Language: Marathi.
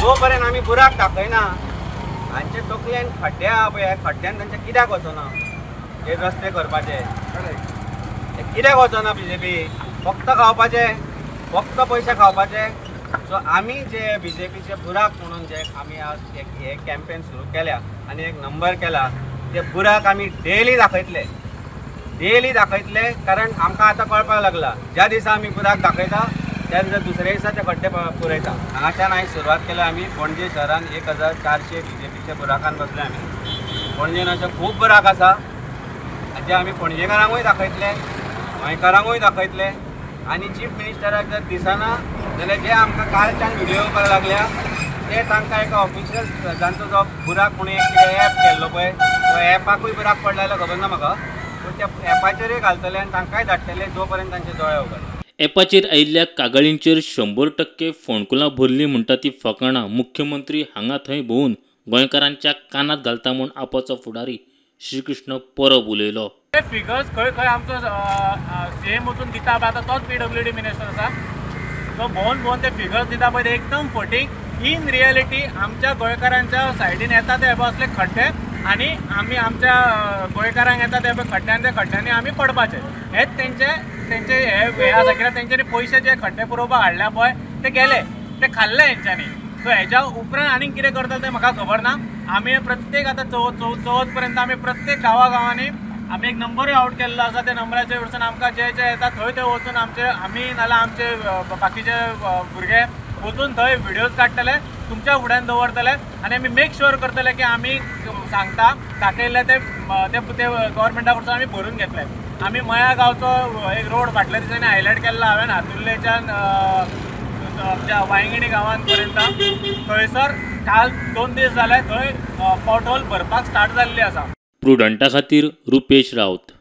जो पर्यंत आमी बुराक दाखयना हांचे तकलेन खड्ड्या पळय खड्ड्यान तांचे कित्याक वचना हे रस्ते करपाचे कित्याक वचना बीजेपी फक्त खावपाचे फक्त पयशे खावपाचे. सो आमी जे बीजेपीचे बुराक म्हणून जे आमी आज हे कॅम्पेन सुरू केल्या आनी एक नंबर केला ते बुराक आमी डेली दाखयतले कारण आमकां आतां कळपाक लागला ज्या दिसा आमी बुराक दाखयता त्या दिसा दुसऱ्या दिसा ते खड्डे पुरयता. हांगाच्यान हांवें सुरवात केल्या आमी पणजे शहरान 1400 बीजेपीचे बुराकान बसले आमी. पणजेन अशे खूब बुराक आसा जे आमी पणजेकारांकूय दाखयतले गोंयकारांकूय दाखयतले आनी चीफ मिनिस्टराक जर दिसना जाल्यार जे आमकां कालच्यान व्हिडिओ करपाक लागल्या ते तांकां एका ऑफिशियल जांचो जो बुराक म्हणून एक कितें एप केल्लो पळय तो एपाकूय बुराक पडला जाल्यार खबर ना म्हाका पूण त्या एपाचेरूय घालतले आनी तांकांय धाडटले जो पर्यंत तांचे दोळे उगडले. एपाचेर आयिल्ल्या कागाळींचेर 100% फोंडकुलां भरली म्हणटा ती फकाणां मुख्यमंत्री हांगा थंय भोंवून गोंयकारांच्या कानात घालता म्हूण आपाचो फुडारी श्रीकृष्ण परब उलयलो. फिगर्स खंय खंय आमचो सीएम वचून दिता आतां तोच PWD मिनिस्टर आसा तो भोंवन ते फिगर्स दिता पळय ते एकदम फटींग इन रियलिटी आमच्या गोंयकारांच्या सायडीन येता ते असले खड्डे आनी आमी आमच्या गोंयकारांक येता ते खड्ड्यांनी आमी पडपाचे हेच तेंचे हे आसा कित्याक तेंच्यांनी पयशे जे खड्डे पुरोवपाक हाडल्या पळय ते गेले ते खाल्ले हेंच्यांनी. सो हेच्या उपरांत आनीक कितें करता तें म्हाका खबर ना. आमी प्रत्येक आतां चवथ पर्यंत आमी प्रत्येक गांवांनी आमी एक नंबरूय आउट केल्लो आसा. त्या नंबराचेर वचून आमकां जे येता थंय वचून आमी नाल्यार आमचे बाकीचे भुरगे वचून थंय व्हिडियोज काडटले तुमच्या फुड्यान दवरतले आनी आमी मेक शुअर करतले की आमी सांगता दाखयल्ले ते गव्हर्मेंटा कडसून आमी भरून घेतले. आमी मया गांवचो एक रोड फाटल्या दिसांनी हायलायट केल्लो हांवें हातुर्लेच्यान आमच्या वांयगिणी गांवांत पर्यंत थंयसर काल 2 दीस जाले थंय पॉट होल भरपाक स्टार्ट जाल्ली आसा. प्रुडंटा खातीर रुपेश रावत.